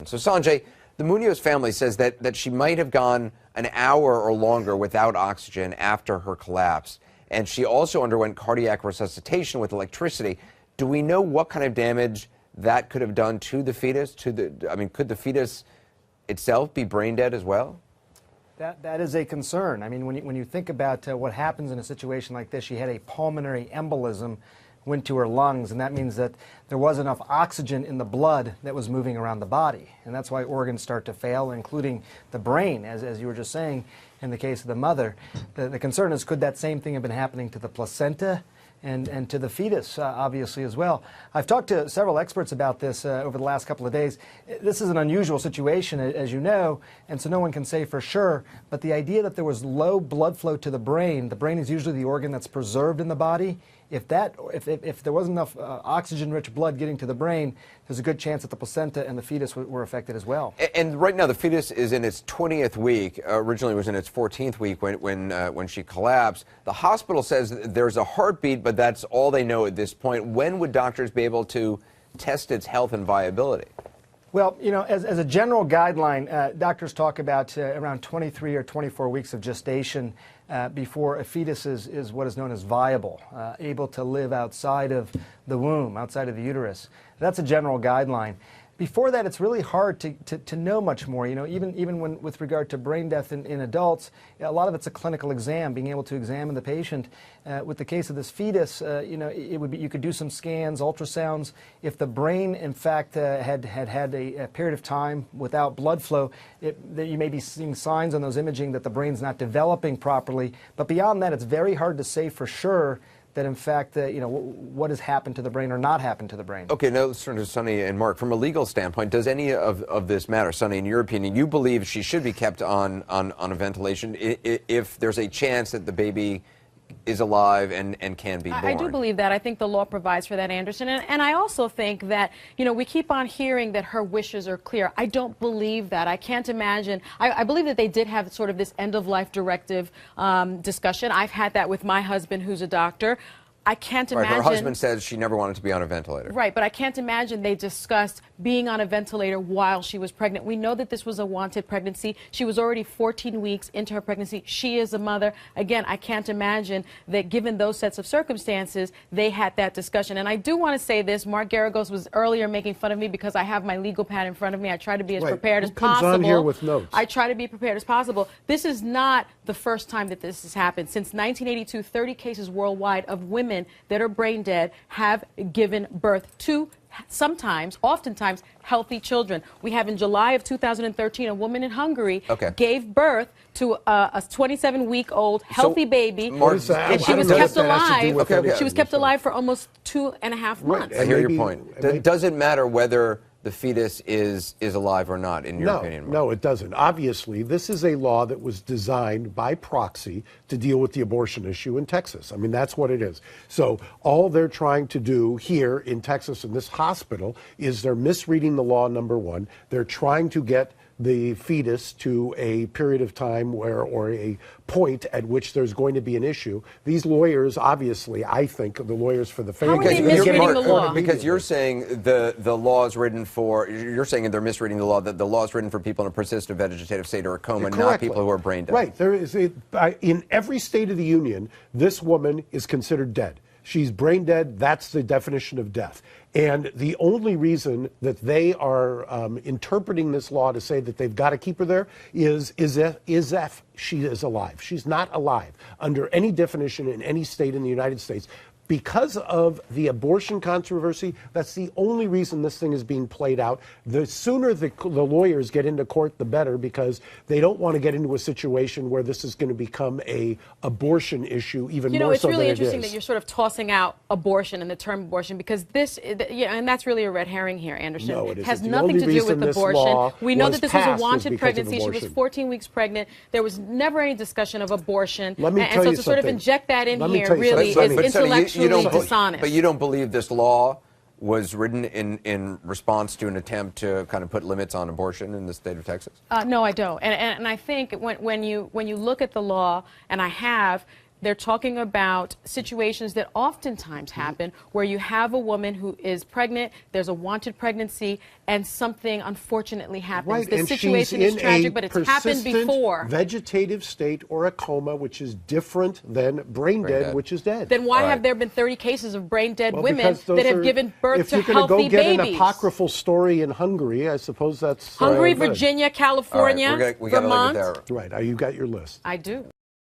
So Sanjay, the Munoz family says that she might have gone an hour or longer without oxygen after her collapse. And she also underwent cardiac resuscitation with electricity. Do we know what kind of damage that could have done to the fetus? Could the fetus itself be brain dead as well? That is a concern. I mean, when you think about what happens in a situation like this, she had a pulmonary embolism, went to her lungs, and that means that there was enough oxygen in the blood that was moving around the body. And that's why organs start to fail, including the brain, as you were just saying in the case of the mother. The concern is, could that same thing have been happening to the placenta and to the fetus, obviously, as well? I've talked to several experts about this over the last couple of days. This is an unusual situation, as you know, and so no one can say for sure, but the idea that there was low blood flow to the brain is usually the organ that's preserved in the body. If there wasn't enough oxygen-rich blood getting to the brain, there's a good chance that the placenta and the fetus were affected as well. And right now, the fetus is in its 20th week. Originally, it was in its 14th week when she collapsed. The hospital says there's a heartbeat, but that's all they know at this point. When would doctors be able to test its health and viability? Well, you know, as a general guideline, doctors talk about around 23 or 24 weeks of gestation before a fetus is what is known as viable, able to live outside of the womb, outside of the uterus. That's a general guideline. Before that, it's really hard to know much more. You know, even when with regard to brain death in adults, a lot of it's a clinical exam, being able to examine the patient. With the case of this fetus, you know, you could do some scans, ultrasounds. If the brain, in fact, had a period of time without blood flow, that you may be seeing signs on those imaging that the brain's not developing properly. But beyond that, it's very hard to say for sure that, in fact, you know, what has happened to the brain or not happened to the brain. Okay, now let's turn to Sonny and Mark. From a legal standpoint, does any of this matter? Sonny, in your opinion, you believe she should be kept on a ventilation if there's a chance that the baby is alive and can be born? I do believe that. I think the law provides for that, Anderson. And I also think that, you know, we keep on hearing that her wishes are clear. I don't believe that. I can't imagine. I believe that they did have sort of this end-of-life directive discussion. I've had that with my husband, who's a doctor. I can't imagine. Right, her husband says she never wanted to be on a ventilator. Right, but I can't imagine they discussed being on a ventilator while she was pregnant. We know that this was a wanted pregnancy. She was already 14 weeks into her pregnancy. She is a mother. Again, I can't imagine that given those sets of circumstances, they had that discussion. And I do want to say this. Mark Garagos was earlier making fun of me because I have my legal pad in front of me. I try to be as prepared as possible. On here with notes? I try to be prepared as possible. This is not the first time that this has happened. Since 1982, 30 cases worldwide of women that are brain dead have given birth to oftentimes, healthy children. We have in July of 2013, a woman in Hungary gave birth to a 27-week-old healthy baby, and she was kept alive. She was kept alive for almost 2.5 months. I hear your point. Does it matter whether the fetus is alive or not, in your opinion? No, it doesn't. Obviously, this is a law that was designed by proxy to deal with the abortion issue in Texas. I mean, that's what it is. So all they're trying to do here in Texas in this hospital is they're misreading the law, number one. They're trying to get the fetus to a period of time or a point at which there's going to be an issue. These lawyers, obviously, I think, the lawyers for the family. How are they misreading the law? Because you're saying the law is written for, you're saying they're misreading the law, that the law is written for people in a persistent vegetative state or a coma, not people who are brain dead. Right. There is in every state of the union, this woman is considered dead. She's brain dead. That's the definition of death. And the only reason that they are interpreting this law to say that they've got to keep her there is if she is alive. She's not alive under any definition in any state in the United States. Because of the abortion controversy, that's the only reason this thing is being played out. The sooner the lawyers get into court, the better, because they don't want to get into a situation where this is going to become a abortion issue even more so than it is. You know, it's really interesting that you're sort of tossing out abortion and the term abortion, because this, and that's really a red herring here, Anderson. No, it has isn't. nothing to do with abortion. We know that this was a wanted pregnancy. She was abortion. 14 weeks pregnant. There was never any discussion of abortion. Let me and tell so you to sort of something. inject that in Let me here tell you really something. is intellectually dishonest. But you don't believe this law was written in response to an attempt to kind of put limits on abortion in the state of Texas? No, I don't. And I think when you look at the law, and I have, they're talking about situations that oftentimes happen where you have a woman who is pregnant, there's a wanted pregnancy, and something unfortunately happens. Right, The and situation she's is in tragic, a but it's happened persistent before. vegetative state or a coma, which is different than brain dead, which is dead. Then why All have right. there been 30 cases of brain dead Well, women because those that have are- given birth to If you're going healthy to go get babies? an apocryphal story in Hungary, I suppose that's Hungary, good. Virginia, All right, California, we gotta leave it Vermont. there. Right, you got your list. I do.